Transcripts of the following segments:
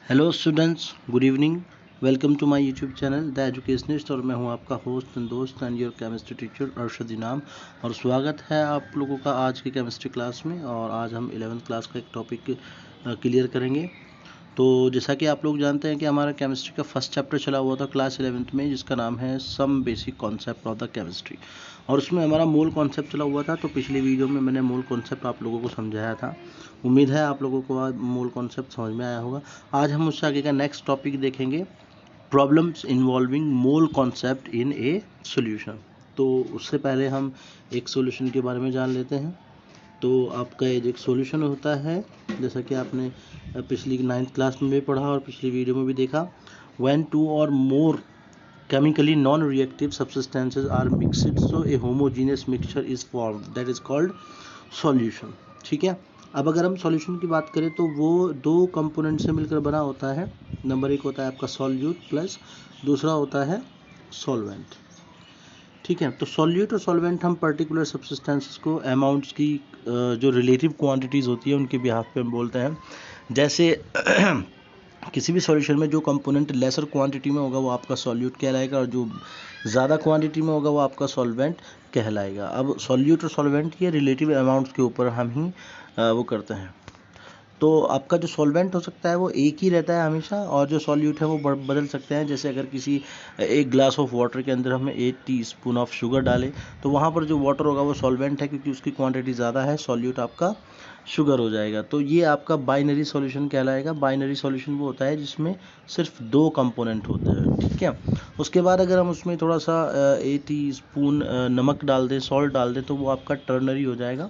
Hello students, good evening. Welcome to my YouTube channel the Educationist और मैं हूं आपका होस्ट एंड दोस्त and your chemistry teacher Arshad Inam. और स्वागत है आप लोगों का आज की केमिस्ट्री क्लास में। और आज हम 11th क्लास का एक टॉपिक क्लियर करेंगे। तो जैसा कि आप लोग जानते हैं कि हमारा केमिस्ट्री का फर्स्ट चैप्टर चला हुआ था क्लास 11th में, जिसका नाम है some basic concept of the chemistry. और उसमें हमारा मूल कॉन्सेप्ट चला हुआ था। तो पिछली वीडियो में मैंने मूल कॉन्सेप्ट आप लोगों को समझाया था। उम्मीद है आप लोगों को आज मूल कॉन्सेप्ट समझ में आया होगा। आज हम उससे आगे का नेक्स्ट टॉपिक देखेंगे, problems involving mole concept in a solution. तो उससे पहले हम एक सॉल्यूशन के बारे में जान लेते हैं। तो आपका एक सॉल्यूशन होता है, जैसा कि आपने पिछली 9th क्लास में भी पढ़ा और पिछली वीडियो में भी देखा, व्हेन टू और मोर chemically non-reactive substances are mixed so a homogeneous mixture is formed that is called solution। ठीक है। अब अगर हम सॉल्यूशन की बात करें तो वो दो कंपोनेंट से मिलकर बना होता है। नंबर एक होता है आपका सॉल्यूट प्लस दूसरा होता है सॉल्वेंट। ठीक है। तो सॉल्यूट और सॉल्वेंट हम पर्टिकुलर सब्सटेंसेस को अमाउंट्स की जो रिलेटिव क्वांटिटीज़ होती है उनके बिहाफ पे हम बोलते हैं। जैसे किसी भी सॉल्यूशन में जो कंपोनेंट लेसर क्वांटिटी में होगा वो आपका सॉल्यूट कहलाएगा और जो ज़्यादा क्वांटिटी में होगा वो आपका सॉल्वेंट कहलाएगा। अब सॉल्यूट और सॉल्वेंट के रिलेटिव अमाउंट्स के ऊपर हम ही वो करते हैं। तो आपका जो सॉल्वेंट हो सकता है वो एक ही रहता है हमेशा, और जो सॉल्यूट है वो बदल सकते हैं। जैसे अगर किसी एक ग्लास ऑफ वाटर के अंदर हमें 8 टीस्पून ऑफ शुगर डालें तो वहाँ पर जो वाटर होगा वो सॉल्वेंट है, क्योंकि उसकी क्वांटिटी ज़्यादा है। सॉल्यूट आपका शुगर हो जाएगा। तो ये आपका बाइनरी सॉल्यूशन कहलाएगा। बाइनरी सॉल्यूशन वो होता है जिसमें सिर्फ दो कंपोनेंट होते हैं। ठीक है। उसके बाद अगर हम उसमें थोड़ा सा 8 टीस्पून नमक डाल दें, सॉल्ट डाल दें, तो वो आपका टर्नरी हो जाएगा।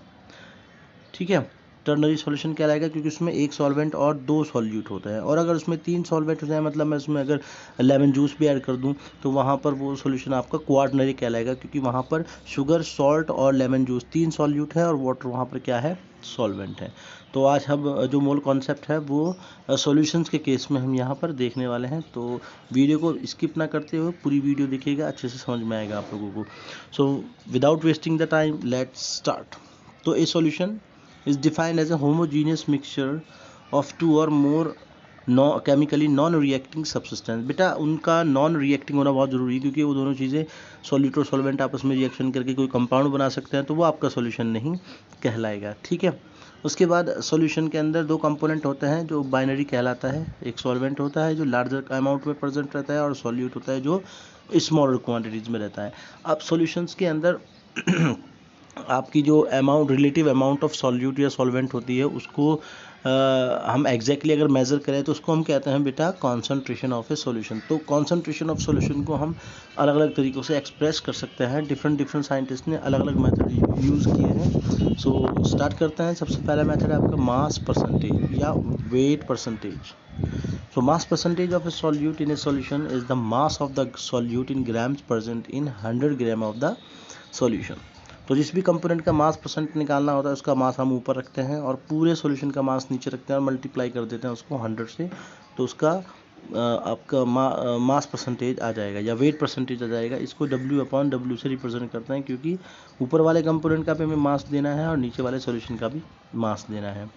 ठीक है। टर्नरी सॉल्यूशन कहलाएगा क्योंकि उसमें एक सॉल्वेंट और दो सॉल्यूट होता है। और अगर उसमें 3 सॉल्वेंट हो जाए, मतलब मैं उसमें अगर लेमन जूस भी ऐड कर दूं, तो वहाँ पर वो सॉल्यूशन आपका क्वार्टनरी कहलाएगा, क्योंकि वहाँ पर शुगर, सॉल्ट और लेमन जूस 3 सॉल्यूट है और वाटर वहाँ पर क्या है, सॉल्वेंट है। तो आज हम जो मोल कॉन्सेप्ट है वो सॉल्यूशंस के केस में हम यहाँ पर देखने वाले हैं। तो वीडियो को स्किप ना करते हुए पूरी वीडियो देखिएगा, अच्छे से समझ में आएगा आप लोगों को। So without wasting the time let's start. तो a solution is defined as a homogeneous mixture of two or more chemically non-reacting substance। बेटा उनका नॉन रिएक्टिंग होना बहुत ज़रूरी है, क्योंकि वो दोनों चीज़ें सॉल्यूट और सॉल्वेंट आपस में रिएक्शन करके कोई कंपाउंड बना सकते हैं, तो वो आपका सॉल्यूशन नहीं कहलाएगा। ठीक है। उसके बाद सॉल्यूशन के अंदर दो कंपोनेंट होते हैं जो बाइनरी कहलाता है। एक सॉल्वेंट होता है जो लार्जर अमाउंट में प्रेजेंट रहता है, और सॉल्यूट होता है जो स्मॉलर क्वांटिटीज़ में रहता है। अब सॉल्यूशंस के अंदर आपकी जो amount, relative amount of solute या सॉल्वेंट होती है, उसको हम एग्जैक्टली अगर मेज़र करें तो उसको हम कहते हैं बेटा कॉन्सेंट्रेशन ऑफ ए सॉल्यूशन। तो कॉन्सेंट्रेशन ऑफ सॉल्यूशन को हम अलग अलग तरीक़ों से एक्सप्रेस कर सकते हैं। डिफरेंट साइंटिस्ट ने अलग अलग मेथड यूज़ किए हैं। सो स्टार्ट करते हैं। सबसे पहला मेथड है आपका मास परसेंटेज या wait percentage. So mass percentage of a solute in a solution is the mass of the solute in grams present in 100 gram of the solution। तो जिस भी कंपोनेंट का मास परसेंट निकालना होता है उसका मास हम ऊपर रखते हैं और पूरे सॉल्यूशन का मास नीचे रखते हैं और मल्टीप्लाई कर देते हैं उसको 100 से, तो उसका आपका मास परसेंटेज आ जाएगा या वेट परसेंटेज आ जाएगा। इसको W/W से रिप्रेजेंट करते हैं, क्योंकि ऊपर वाले कंपोनेंट का भी हमें मास देना है और नीचे वाले सॉल्यूशन का भी मास देना है।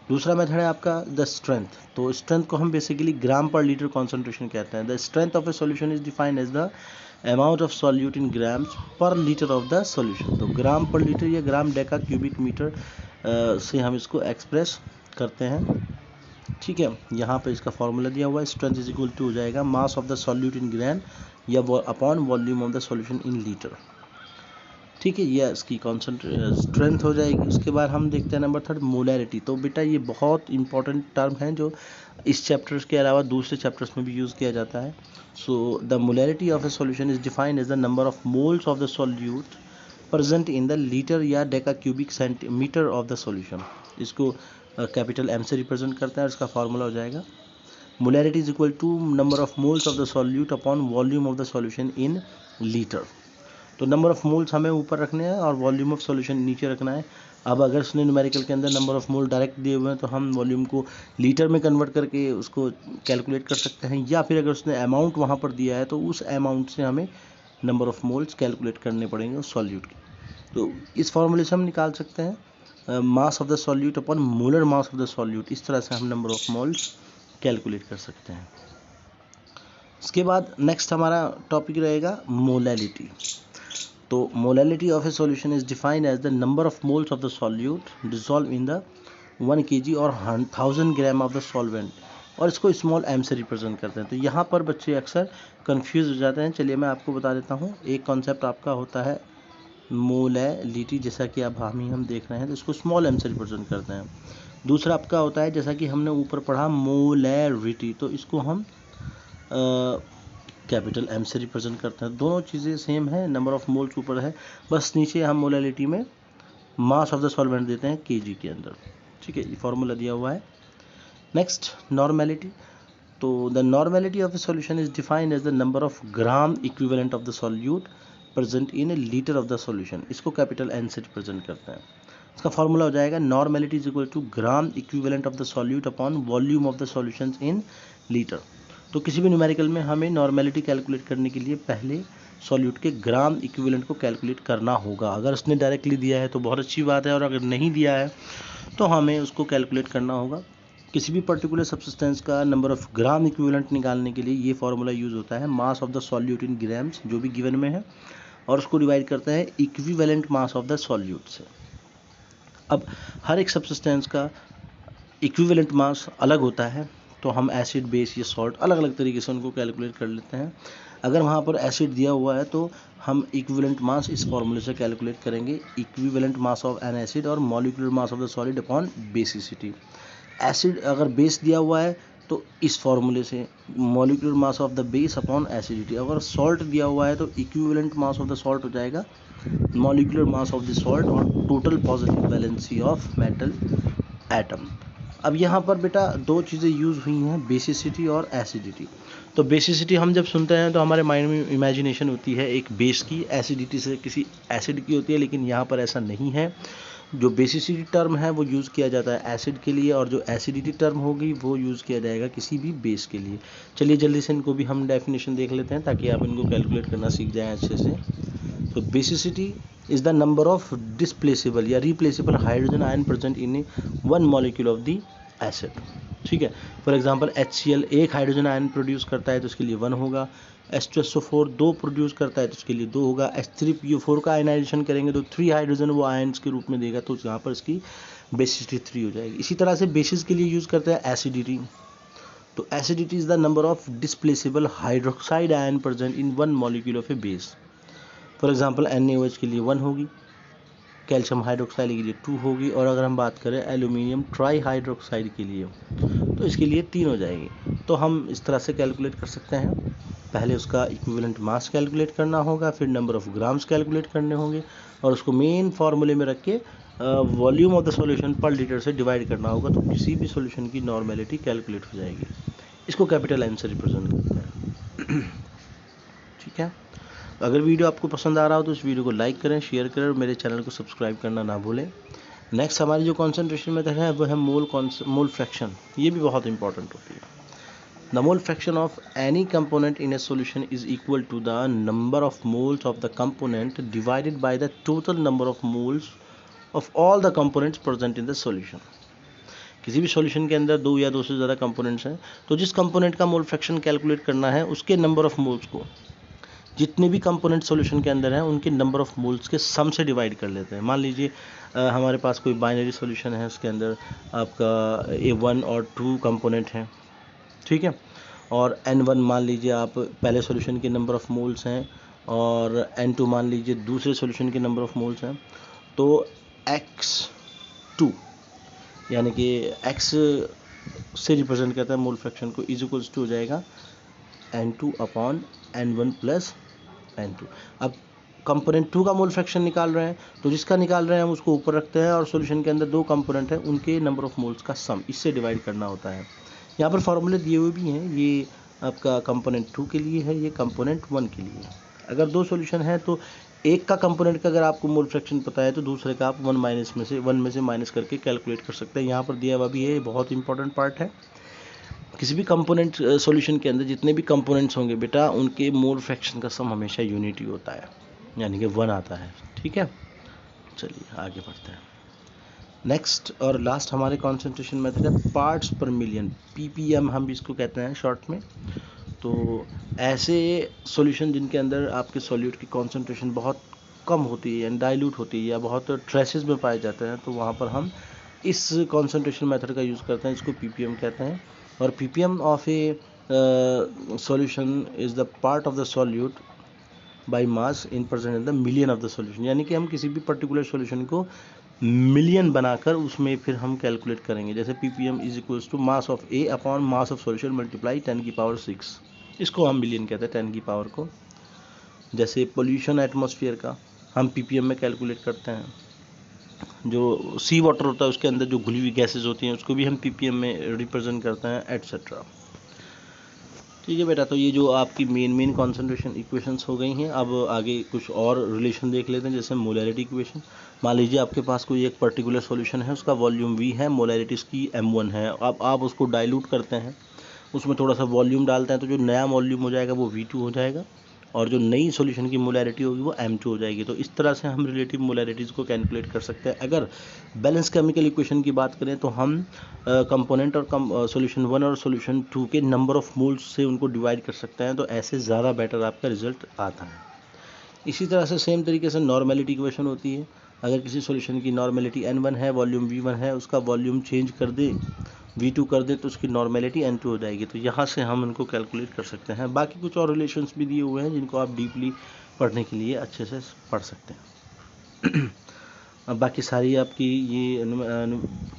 दूसरा मेथड है आपका द स्ट्रेंथ। तो स्ट्रेंथ को हम बेसिकली ग्राम पर लीटर कॉन्सेंट्रेशन कहते हैं। The strength of a solution is defined as the amount of solute in grams per litre of the solution. तो ग्राम पर लीटर या ग्राम डेका क्यूबिक मीटर से हम इसको एक्सप्रेस करते हैं। ठीक है। यहाँ पे इसका फॉर्मूला दिया हुआ है, स्ट्रेंथ इज इक्वल टू हो जाएगा mass of the solute in gram या upon volume of the solution in litre. ठीक है, ये इसकी स्ट्रेंथ हो जाएगी। उसके बाद हम देखते हैं नंबर 3 मोलैरिटी। तो बेटा ये बहुत इंपॉर्टेंट टर्म है जो इस चैप्टर्स के अलावा दूसरे चैप्टर्स में भी यूज़ किया जाता है। So the molarity of a solution is defined as the number of moles of the solute present in the litre या deca cubic centimetre of the solution. इसको कैपिटल M से रिप्रेजेंट करता है और इसका फॉर्मूला हो जाएगा molarity is equal to number of moles of the solute upon volume of the solution in litre. तो नंबर ऑफ मोल्स हमें ऊपर रखने हैं और वॉल्यूम ऑफ सॉल्यूशन नीचे रखना है। अब अगर उसने न्यूमेरिकल के अंदर नंबर ऑफ मोल डायरेक्ट दिए हुए हैं तो हम वॉल्यूम को लीटर में कन्वर्ट करके उसको कैलकुलेट कर सकते हैं, या फिर अगर उसने अमाउंट वहाँ पर दिया है तो उस अमाउंट से हमें नंबर ऑफ मोल्स कैलकुलेट करने पड़ेंगे उस सॉल्यूट के। तो इस फॉर्मूले से हम निकाल सकते हैं मास of the solute upon molar mass of the solute. इस तरह से हम नंबर ऑफ मोल्स कैलकुलेट कर सकते हैं। इसके बाद नेक्स्ट हमारा टॉपिक रहेगा मोलैलिटी। तो molality of a solution is defined as the number of moles of the solute dissolve in the 1 kg और 1000 ग्राम ऑफ द सॉल्वेंट, और इसको स्मॉल m से रिप्रेजेंट करते हैं। तो यहाँ पर बच्चे अक्सर कंफ्यूज हो जाते हैं। चलिए मैं आपको बता देता हूँ। एक कॉन्सेप्ट आपका होता है मोलैलिटी, जैसा कि अब हम देख रहे हैं, तो इसको स्मॉल m से रिप्रेजेंट करते हैं। दूसरा आपका होता है, जैसा कि हमने ऊपर पढ़ा, मोलैरिटी, तो इसको हम कैपिटल M से रिप्रेजेंट करते हैं। दोनों चीज़ें सेम है, नंबर ऑफ मोल्स ऊपर है, बस नीचे हम मोलैलिटी में मास ऑफ द सॉल्वेंट देते हैं kg के अंदर। ठीक है, ये फॉर्मूला दिया हुआ है। Next normality. तो the normality of a solution is defined as the number of gram equivalent of the solute present in a litre of the solution, इसको कैपिटल N से रिप्रेजेंट करते हैं। इसका फॉर्मूला हो जाएगा normality is equal to gram equivalent of the solute upon volume of the solution in litre. तो किसी भी न्यूमेरिकल में हमें नॉर्मेलिटी कैलकुलेट करने के लिए पहले सॉल्यूट के ग्राम इक्विवेलेंट को कैलकुलेट करना होगा। अगर उसने डायरेक्टली दिया है तो बहुत अच्छी बात है, और अगर नहीं दिया है तो हमें उसको कैलकुलेट करना होगा। किसी भी पर्टिकुलर सब्सटेंस का नंबर ऑफ ग्राम इक्विवेलेंट निकालने के लिए ये फार्मूला यूज़ होता है, मास of the solute in grams, जो भी गिवन में है, और उसको डिवाइड करते हैं equivalent mass of the solute से। अब हर एक सब्सटेंस का इक्विवेलेंट मास अलग होता है, तो हम एसिड, बेस या सॉल्ट अलग अलग तरीके से उनको कैलकुलेट कर लेते हैं। अगर वहाँ पर एसिड दिया हुआ है तो हम इक्विवेलेंट मास इस फॉर्मूले से कैलकुलेट करेंगे, equivalent mass of an acid और molecular mass of the solid upon basicity. Acid अगर बेस दिया हुआ है तो इस फॉर्मूले से molecular mass of the base upon acidity. अगर सॉल्ट दिया हुआ है तो equivalent mass of the salt हो जाएगा molecular mass of the salt और total positive valency of metal atom. अब यहाँ पर बेटा दो चीज़ें यूज़ हुई हैं, बेसिसिटी और एसिडिटी। तो बेसिसिटी हम जब सुनते हैं तो हमारे माइंड में इमेजिनेशन होती है एक बेस की, एसिडिटी से किसी एसिड की होती है, लेकिन यहाँ पर ऐसा नहीं है। जो बेसिसिटी टर्म है वो यूज़ किया जाता है एसिड के लिए, और जो एसिडिटी टर्म होगी वो यूज़ किया जाएगा किसी भी बेस के लिए। चलिए जल्दी से इनको भी हम डेफिनेशन देख लेते हैं ताकि आप इनको कैलकुलेट करना सीख जाएं अच्छे से। तो basicity is the number of displaceable या replaceable hydrogen ion present in one molecule of the acid. ठीक है, फॉर एग्जांपल HCl एक हाइड्रोजन आयन प्रोड्यूस करता है तो उसके लिए 1 होगा, H2SO4 2 प्रोड्यूस करता है तो उसके लिए 2 होगा, H3PO4 का आयनाइजेशन करेंगे तो 3 हाइड्रोजन वो आयन्स के रूप में देगा, तो यहाँ पर इसकी बेसिसिटी 3 हो जाएगी। इसी तरह से बेसिस के लिए यूज़ करते हैं एसिडिटी। तो acidity is the number of displaceable hydroxide ion present in one molecule of a base. For example NaOH के लिए 1 होगी, कैल्शियम हाइड्रोक्साइड के लिए 2 होगी, और अगर हम बात करें एल्यूमिनियम ट्राई हाइड्रोक्साइड के लिए तो इसके लिए 3 हो जाएगी। तो हम इस तरह से कैलकुलेट कर सकते हैं, पहले उसका इक्विवेलेंट मास कैलकुलेट करना होगा, फिर नंबर ऑफ ग्राम्स कैलकुलेट करने होंगे, और उसको मेन फार्मूले में रख के वॉल्यूम ऑफ द सॉल्यूशन पर लीटर से डिवाइड करना होगा, तो किसी भी सॉल्यूशन की नॉर्मेलिटी कैलकुलेट हो जाएगी। इसको कैपिटल N से रिप्रेजेंट करते हैं। ठीक है, अगर वीडियो आपको पसंद आ रहा हो तो इस वीडियो को लाइक करें, शेयर करें, और मेरे चैनल को सब्सक्राइब करना ना भूलें। नेक्स्ट हमारी जो कॉन्सेंट्रेशन मेथड है वो है मोल फ्रैक्शन। ये भी बहुत इंपॉर्टेंट होती है। The mole fraction of any component in a solution is equal to the number of moles of the component divided by the total number of moles of all the components present in the solution. किसी भी solution के अंदर 2 या 2 से ज़्यादा components हैं, तो जिस कंपोनेंट का मोल फ्रैक्शन कैलकुलेट करना है उसके नंबर ऑफ मोल्स को जितने भी कंपोनेंट सॉल्यूशन के अंदर हैं उनके नंबर ऑफ मोल्स के सम से डिवाइड कर लेते हैं। मान लीजिए हमारे पास कोई बाइनरी सॉल्यूशन है, उसके अंदर आपका A1 और 2 कंपोनेंट हैं, ठीक है, और N1 मान लीजिए आप पहले सॉल्यूशन के नंबर ऑफ मोल्स हैं, और N2 मान लीजिए दूसरे सॉल्यूशन के नंबर ऑफ मोल्स हैं। तो X2 यानी कि X से रिप्रेजेंट करता है मोल फ्रैक्शन को, इज इक्वल्स टू हो जाएगा N2 upon N1 plus N2। अब कंपोनेंट 2 का मोल फ्रैक्शन निकाल रहे हैं, तो जिसका निकाल रहे हैं हम उसको ऊपर रखते हैं, और सॉल्यूशन के अंदर 2 कंपोनेंट हैं उनके नंबर ऑफ मोल्स का सम इससे डिवाइड करना होता है। यहाँ पर फॉर्मूले दिए हुए भी हैं, ये आपका कंपोनेंट 2 के लिए है, ये कंपोनेंट 1 के लिए है। अगर 2 सॉल्यूशन है तो एक का कंपोनेंट का अगर आपको मोल फ्रैक्शन पता है तो दूसरे का आप 1 में से माइनस करके कैलकुलेट कर सकते हैं। यहाँ पर दिया हुआ भी है, बहुत इंपॉर्टेंट पार्ट है। किसी भी कंपोनेंट सॉल्यूशन के अंदर जितने भी कंपोनेंट्स होंगे बेटा उनके मोल फ्रैक्शन का सम हमेशा यूनिटी होता है, यानी कि 1 आता है। ठीक है, चलिए आगे बढ़ते हैं। नेक्स्ट और लास्ट हमारे कॉन्सेंट्रेशन मेथड है पार्ट्स पर मिलियन, ppm हम इसको कहते हैं शॉर्ट में। तो ऐसे सॉल्यूशन जिनके अंदर आपके सॉल्यूट की कॉन्सेंट्रेशन बहुत कम होती है, डाइल्यूट होती है या बहुत ट्रेसेस में पाए जाते हैं, तो वहाँ पर हम इस कॉन्सेंट्रेशन मेथड का यूज़ करते हैं, इसको ppm कहते हैं। और ppm of a solution is the part of the solute by mass in percent in the million of the solution, यानी कि हम किसी भी पर्टिकुलर सॉल्यूशन को मिलियन बनाकर उसमें फिर हम कैलकुलेट करेंगे। जैसे ppm is equals to mass of A upon mass of solution multiply 10⁶, इसको हम मिलियन कहते हैं 10 की पावर को। जैसे पोल्यूशन एटमॉस्फेयर का हम ppm में कैलकुलेट करते हैं, जो सी वाटर होता है उसके अंदर जो घुली हुई गैसेज होती हैं उसको भी हम ppm में रिप्रेजेंट करते हैं, एटसेट्रा। ठीक है बेटा, तो ये जो आपकी मेन कॉन्सेंट्रेशन इक्वेशंस हो गई हैं। अब आगे कुछ और रिलेशन देख लेते हैं, जैसे मोलैरिटी इक्वेशन। मान लीजिए आपके पास कोई एक पर्टिकुलर सॉल्यूशन है, उसका वॉल्यूम v है, मोलैरिटी इसकी m1 है। अब आप उसको डाइल्यूट करते हैं, उसमें थोड़ा सा वॉल्यूम डालते हैं, तो जो नया वॉल्यूम हो जाएगा वो v2 हो जाएगा, और जो नई सॉल्यूशन की मोलैरिटी होगी वो m2 हो जाएगी। तो इस तरह से हम रिलेटिव मोलैरिटीज़ को कैलकुलेट कर सकते हैं। अगर बैलेंस केमिकल इक्वेशन की बात करें तो हम कंपोनेंट और सॉल्यूशन 1 और सॉल्यूशन 2 के नंबर ऑफ मोल्स से उनको डिवाइड कर सकते हैं, तो ऐसे ज़्यादा बेटर आपका रिजल्ट आता है। इसी तरह से सेम तरीके से नॉर्मेलिटी इक्वेशन होती है। अगर किसी सॉल्यूशन की नॉर्मेलिटी n1 है, वॉल्यूम v1 है, उसका वॉल्यूम चेंज कर दे, v2 कर दे, तो उसकी नॉर्मेलिटी n2 हो जाएगी। तो यहाँ से हम उनको कैलकुलेट कर सकते हैं। बाकी कुछ और रिलेशंस भी दिए हुए हैं जिनको आप डीपली पढ़ने के लिए अच्छे से पढ़ सकते हैं। अब बाकी सारी आपकी ये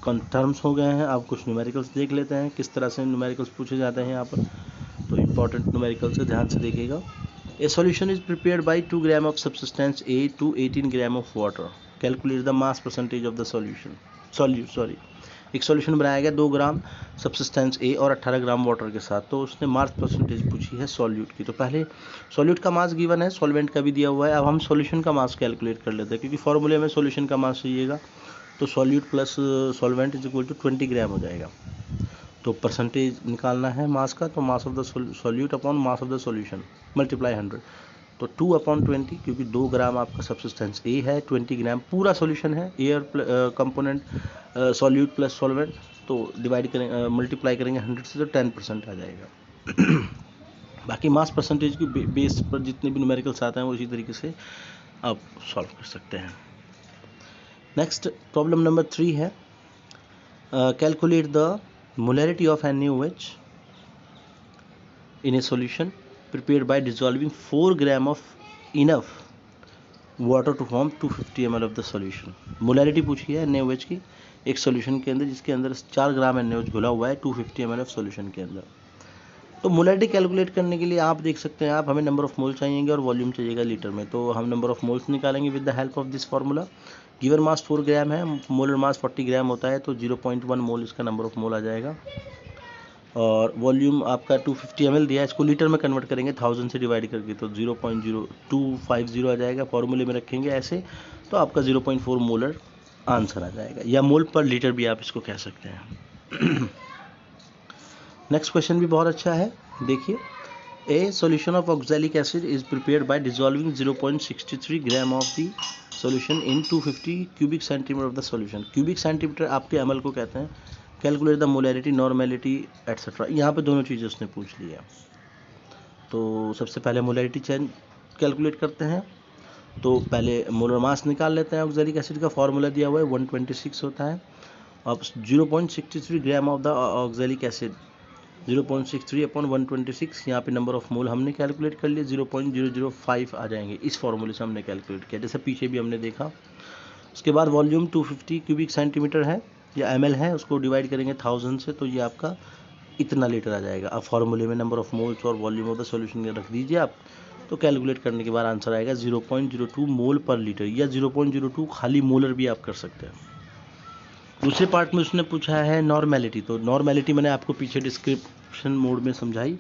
टर्म्स हो गए हैं। अब कुछ न्यूमेरिकल्स देख लेते हैं, किस तरह से न्यूमेरिकल्स पूछे जाते हैं यहाँ पर। तो इम्पॉर्टेंट न्यूमेरिकल्स है, ध्यान से देखिएगा। A solution is prepared by 2 gram of substance A to 18 gram of water. Calculate the mass percentage of the solution. एक सॉल्यूशन बनाया गया 2 ग्राम सब्सटेंस ए और 18 ग्राम वाटर के साथ, तो उसने मास परसेंटेज पूछी है सॉल्यूट की। तो पहले सॉल्यूट का मास गिवन है, सॉल्वेंट का भी दिया हुआ है। अब हम सॉल्यूशन का मास कैलकुलेट कर लेते हैं, क्योंकि फॉर्मूले में सॉल्यूशन का मास चाहिएगा। तो solute plus solvent is equal to 20 gram हो जाएगा। तो परसेंटेज निकालना है मास का, तो mass of the solute upon mass of the solution multiply 100, तो 2/20, क्योंकि 2 ग्राम आपका सब्सटेंस ए है, 20 ग्राम पूरा सॉल्यूशन है, air component solute plus solvent, तो डिवाइड करेंगे, मल्टीप्लाई करेंगे 100 से, तो 10% आ जाएगा। बाकी मास परसेंटेज की बेस पर जितने भी न्यूमेरिकल्स आते हैं वो इसी तरीके से आप सॉल्व कर सकते हैं। नेक्स्ट प्रॉब्लम नंबर 3 है, calculate the molarity of NaOH in a solution prepared by dissolving 4 gram of enough water to form 250 ml of the solution. Molarity पूछी है NaOH की एक सॉल्यूशन के अंदर, जिसके अंदर 4 ग्राम NaOH घुला हुआ है 250 ml ऑफ सॉल्यूशन के अंदर। तो मोलैरिटी कैलकुलेट करने के लिए आप देख सकते हैं, आप हमें नंबर ऑफ मोल चाहिएंगे और वॉल्यूम चाहिएगा लीटर में। तो हम नंबर ऑफ मोल्स निकालेंगे with the help of this formula. Given mass 4 ग्राम है, मोलर मास 40 ग्राम होता है, तो 0.1 मोल इसका नंबर ऑफ मोल आ जाएगा। और वॉल्यूम आपका 250 ml दिया है, इसको लीटर में कन्वर्ट करेंगे 1000 से डिवाइड करके, तो 0.0250 आ जाएगा। फॉर्मूले में रखेंगे ऐसे, तो आपका 0.4 मोलर आंसर आ जाएगा, या मोल पर लीटर भी आप इसको कह सकते हैं। नेक्स्ट क्वेश्चन भी बहुत अच्छा है, देखिए। ए solution of oxalic acid is prepared by dissolving 0.63 gram of the solution in 250 cubic centimetre of the solution. Cubic centimetre आपके ml को कहते हैं। Calculate the molarity, normality etcetera. यहाँ पे दोनों चीज़ें उसने पूछ लिया। तो सबसे पहले मोलैरिटी कैलकुलेट करते हैं। तो पहले मोलर मास निकाल लेते हैं। ऑक्सैलिक एसिड का फॉर्मूला दिया हुआ है 126 होता है। अब 0.63 gram of the oxalic acid, 0.63 upon 126, यहाँ पे नंबर ऑफ मोल हमने कैलकुलेट कर लिया, 0.005 आ जाएंगे। इस फॉर्मूले से हमने कैलकुलेट किया, जैसे पीछे भी हमने देखा। उसके बाद वॉल्यूम 250 क्यूबिक सेंटीमीटर है या ml है, उसको डिवाइड करेंगे 1000 से, तो ये आपका इतना लीटर आ जाएगा। अब फॉर्मूले में नंबर ऑफ मोल्स और वॉल्यूम ऑफ द सॉल्यूशन रख दीजिए आप, तो कैलकुलेट करने के बाद आंसर आएगा 0.02 मोल पर लीटर, या 0.02 खाली मोलर भी आप कर सकते हैं। दूसरे पार्ट में उसने पूछा है नॉर्मेलिटी। तो नॉर्मेलिटी मैंने आपको पीछे डिस्क्रिप्शन मोड में समझाई,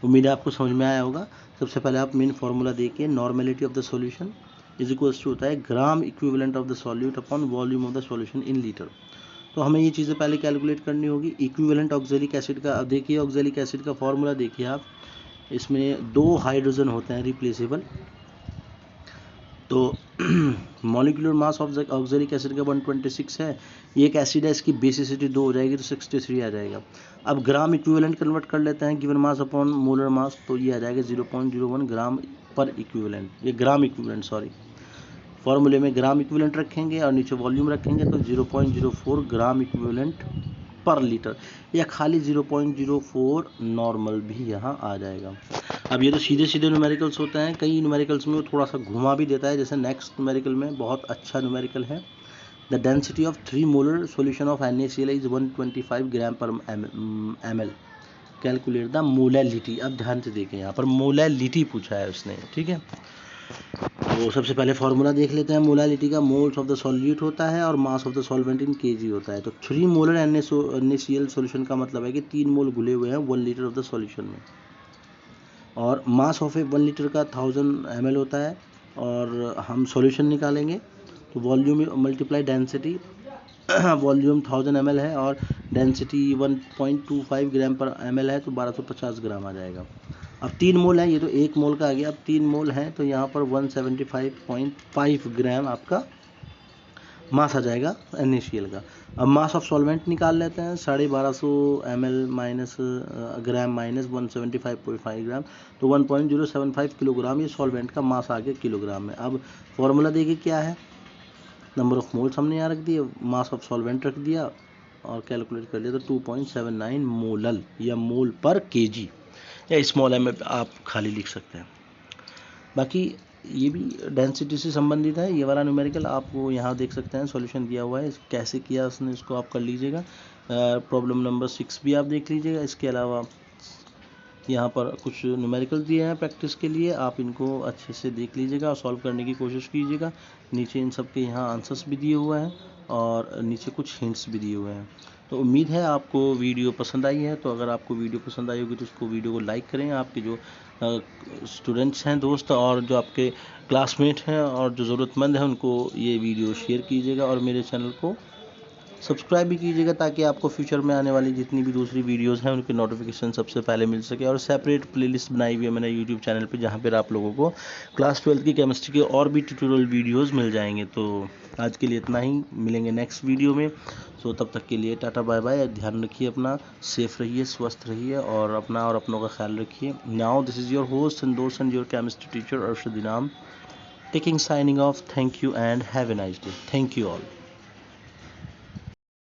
उम्मीद है आपको समझ में आया होगा। सबसे पहले आप मेन फार्मूला देखिए, normality of the solution is equals to होता है gram equivalent of the solute upon volume of the solution in litre. तो हमें ये चीज़ें पहले कैलकुलेट करनी होगी। इक्विवेलेंट ऑक्सैलिक एसिड का, अब देखिए ऑक्सैलिक एसिड का फॉर्मूला देखिए आप, इसमें 2 हाइड्रोजन होते हैं रिप्लेसेबल। तो molecular mass of the oxalic acid का 126 है, ये एक एसिड है, इसकी बेसिसिटी 2 हो जाएगी तो 63 आ जाएगा। अब ग्राम इक्विवेलेंट कन्वर्ट कर लेते हैं, given mass upon molar mass, तो ये आ जाएगा 0.01 ग्राम पर इक्विवेलेंट, ये ग्राम इक्विवेलेंट सॉरी, फॉर्मूले में ग्राम इक्विवेलेंट रखेंगे और नीचे वॉल्यूम रखेंगे तो 0.04 ग्राम इक्विवेलेंट पर लीटर, या खाली 0.04 नॉर्मल भी यहाँ आ जाएगा। अब ये तो सीधे सीधे न्यूमेरिकल्स होते हैं, कई न्यूमेरिकल्स में वो थोड़ा सा घुमा भी देता है, जैसे नेक्स्ट न्यूमेरिकल में बहुत अच्छा न्यूमेरिकल है, the density of 3 molar solution of NaCl is 125 ग्राम पर ml, कैलकुलेट द मोलैलिटी। अब ध्यान से देखें, यहाँ पर मोलैलिटी पूछा है उसने, ठीक है। तो सबसे पहले फार्मूला देख लेते हैं मोलैलिटी का, मोल्स ऑफ द सॉल्यूट होता है और मास of the solvent in kg होता है। तो 3 मोलर NaCl सॉल्यूशन का मतलब है कि 3 मोल घुले हुए हैं 1 लीटर ऑफ द सॉल्यूशन में, और मास ऑफ ए 1 लीटर का 1000 ml होता है, और हम सॉल्यूशन निकालेंगे तो volume multiply density, volume 1000 ml है और डेंसिटी 1.25 ग्राम पर ml है, तो 1250 ग्राम आ जाएगा। अब 3 मोल है, ये तो 1 मोल का आ गया, अब 3 मोल है तो यहाँ पर 175.5 ग्राम आपका मास आ जाएगा NaCl का। अब मास ऑफ सॉल्वेंट निकाल लेते हैं, 1250 ml माइनस ग्राम माइनस 175.5 ग्राम, तो 1.075 किलोग्राम ये सॉल्वेंट का मास आ गया किलोग्राम में। अब फॉर्मूला देखिए क्या है, नंबर ऑफ मोल्स हमने यहाँ रख दिया, मास ऑफ सॉल्वेंट रख दिया और कैलकुलेट कर लिया, तो 2.79 मोलल या मोल पर kg, या स्मॉल m आप खाली लिख सकते हैं। बाकी ये भी डेंसिटी से संबंधित है, ये वाला न्यूमेरिकल आपको यहाँ देख सकते हैं, सॉल्यूशन दिया हुआ है, कैसे किया उसने इसको आप कर लीजिएगा। प्रॉब्लम नंबर 6 भी आप देख लीजिएगा। इसके अलावा यहाँ पर कुछ न्यूमेरिकल दिए हैं प्रैक्टिस के लिए, आप इनको अच्छे से देख लीजिएगा और सॉल्व करने की कोशिश कीजिएगा। नीचे इन सब के यहाँ आंसर्स भी दिए हुए हैं और नीचे कुछ हिंट्स भी दिए हुए हैं। तो उम्मीद है आपको वीडियो पसंद आई है, तो अगर आपको वीडियो पसंद आई होगी तो उसको वीडियो को लाइक करें, आपके जो स्टूडेंट्स हैं दोस्त और जो आपके क्लासमेट हैं और जो ज़रूरतमंद हैं उनको ये वीडियो शेयर कीजिएगा, और मेरे चैनल को सब्सक्राइब भी कीजिएगा ताकि आपको फ्यूचर में आने वाली जितनी भी दूसरी वीडियोस हैं उनके नोटिफिकेशन सबसे पहले मिल सके। और सेपरेट प्लेलिस्ट बनाई हुई है मैंने यूट्यूब चैनल पे, जहाँ पर आप लोगों को क्लास 12 की केमिस्ट्री के और भी ट्यूटोरियल वीडियोस मिल जाएंगे। तो आज के लिए इतना ही, मिलेंगे नेक्स्ट वीडियो में। तो तब तक के लिए टाटा बाय बाय, ध्यान रखिए अपना, सेफ रहिए, स्वस्थ रहिए और अपना और अपनों का ख्याल रखिए। Now this is your host and दोस्त and your chemistry teacher Arshad Inam, taking signing off. Thank you and have a nice day. Thank you all.